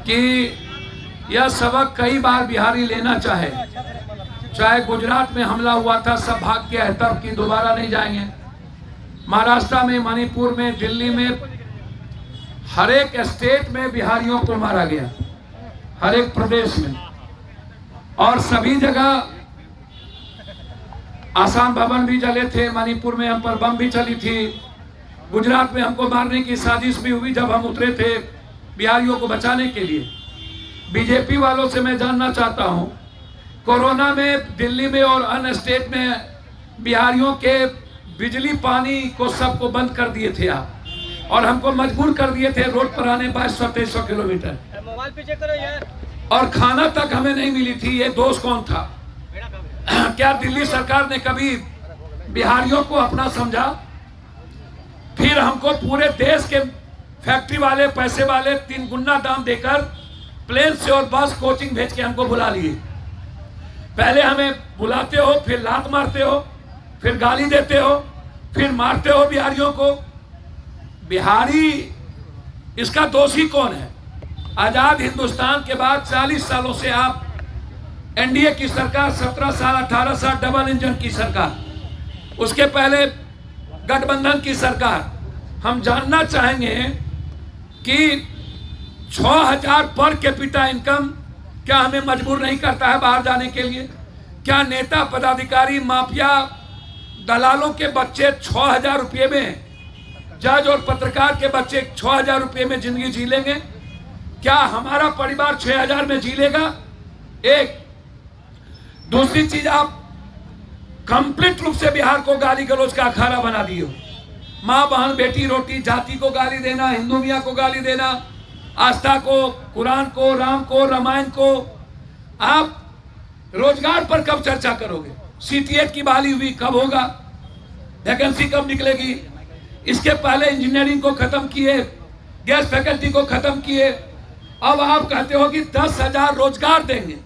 कि यह सबक कई बार बिहारी लेना चाहे। चाहे गुजरात में हमला हुआ था, सब भाग के आए, तब कि दोबारा नहीं जाएंगे। महाराष्ट्र में, मणिपुर में, दिल्ली में, हर एक स्टेट में बिहारियों को मारा गया, हर एक प्रदेश में, और सभी जगह आसाम भवन भी जले थे। मणिपुर में हम पर बम भी चली थी। गुजरात में हमको मारने की साजिश भी हुई जब हम उतरे थे बिहारियों को बचाने के लिए। बीजेपी वालों से मैं जानना चाहता हूं, कोरोना में दिल्ली में और अन्य स्टेट में बिहारियों के बिजली पानी को सबको बंद कर दिए थे आप, और हमको मजबूर कर दिए थे रोड पर आने 2200-2300 किलोमीटर, और खाना तक हमें नहीं मिली थी। ये दोष कौन था? क्या दिल्ली सरकार ने कभी बिहारियों को अपना समझा? फिर हमको पूरे देश के फैक्ट्री वाले, पैसे वाले 3 गुना दाम देकर प्लेन से और बस कोचिंग भेज के हमको बुला लिए। पहले हमें बुलाते हो, फिर लात मारते हो, फिर गाली देते हो, फिर मारते हो बिहारियों को। बिहारी इसका दोषी कौन है? आजाद हिंदुस्तान के बाद 40 सालों से आप एनडीए की सरकार, 17 साल 18 साल डबल इंजन की सरकार, उसके पहले गठबंधन की सरकार। हम जानना चाहेंगे कि 6000 पर कैपिटा इनकम क्या हमें मजबूर नहीं करता है बाहर जाने के लिए? क्या नेता, पदाधिकारी, माफिया, दलालों के बच्चे 6000 रुपये में, जज और पत्रकार के बच्चे 6000 रुपये में जिंदगी जी लेंगे? क्या हमारा परिवार 6000 में जी लेगा? एक। दूसरी चीज, आप कंप्लीट रूप से बिहार को गाली गलौज का अखाड़ा बना दिए हो। माँ, बहन, बेटी, रोटी, जाति को गाली देना, हिंदू मियाँ को गाली देना, आस्था को, कुरान को, राम को, रामायण को। आप रोजगार पर कब चर्चा करोगे? सीटीएट की बहाली हुई, कब होगा? वैकेंसी कब निकलेगी? इसके पहले इंजीनियरिंग को खत्म किए, गेस्ट फैकल्टी को खत्म किए। अब आप कहते हो कि 10,000 रोजगार देंगे,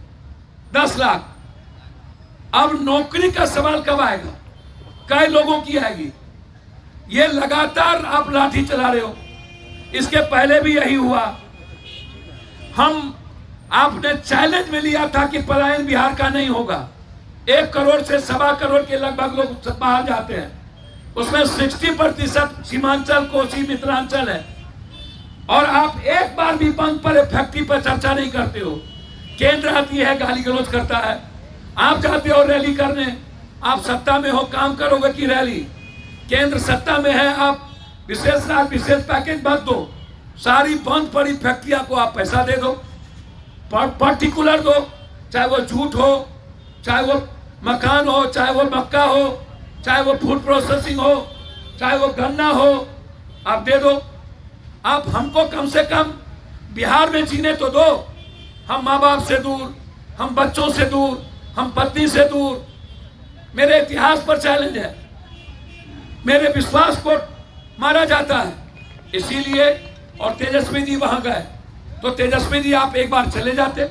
10 लाख। अब नौकरी का सवाल कब आएगा? कई लोगों की आएगी? ये लगातार आप लाठी चला रहे हो। इसके पहले भी यही हुआ। आपने चैलेंज में लिया था कि पलायन बिहार का नहीं होगा। 1 करोड़ से 1.25 करोड़ के लगभग लोग बाहर जाते हैं, उसमें 60% सीमांचल, कोसी, मिथिलांचल है। और आप एक बार भी बंद पर, फैक्ट्री पर चर्चा नहीं करते हो। केंद्र आती है, गाली गलौज करता है। आप जाते हो रैली करने, आप सत्ता में हो, काम करोगे कि रैली? केंद्र सत्ता में है, आप विशेष लाभ, विशेष पैकेज मत दो। सारी बंद पड़ी फैक्ट्रियां को आप पैसा दे दो, पर्टिकुलर दो, चाहे वो जूट हो, चाहे वो मकान हो, चाहे वो मक्का हो, चाहे वो फूड प्रोसेसिंग हो, चाहे वो गन्ना हो, आप दे दो। आप हमको कम से कम बिहार में जीने तो दो। हम माँ बाप से दूर, हम बच्चों से दूर, हम पत्नी से दूर। मेरे इतिहास पर चैलेंज है, मेरे विश्वास को मारा जाता है। इसीलिए, और तेजस्वी जी वहां गए तो तेजस्वी जी आप एक बार चले जाते,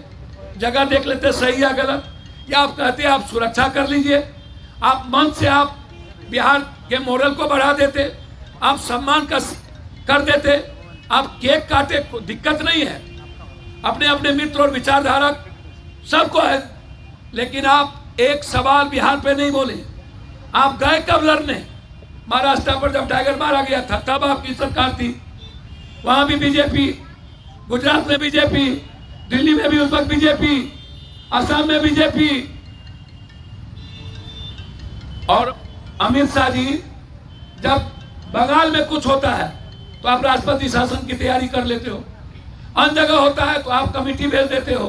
जगह देख लेते सही या गलत, या आप कहते आप सुरक्षा कर लीजिए, आप मन से आप बिहार के मोरल को बढ़ा देते, आप सम्मान कर देते, आप केक काटे, दिक्कत नहीं है। अपने अपने मित्र और विचारधारक सबको है, लेकिन आप एक सवाल बिहार पे नहीं बोले। आप गए कब लड़ने? महाराष्ट्र पर जब टाइगर मारा गया था तब आपकी सरकार थी, वहां भी बीजेपी, गुजरात में बीजेपी, दिल्ली में भी उस वक्त बीजेपी, असम में बीजेपी। और अमित शाह जी, जब बंगाल में कुछ होता है तो आप राष्ट्रपति शासन की तैयारी कर लेते हो, अन्य जगह होता है तो आप कमेटी भेज देते हो।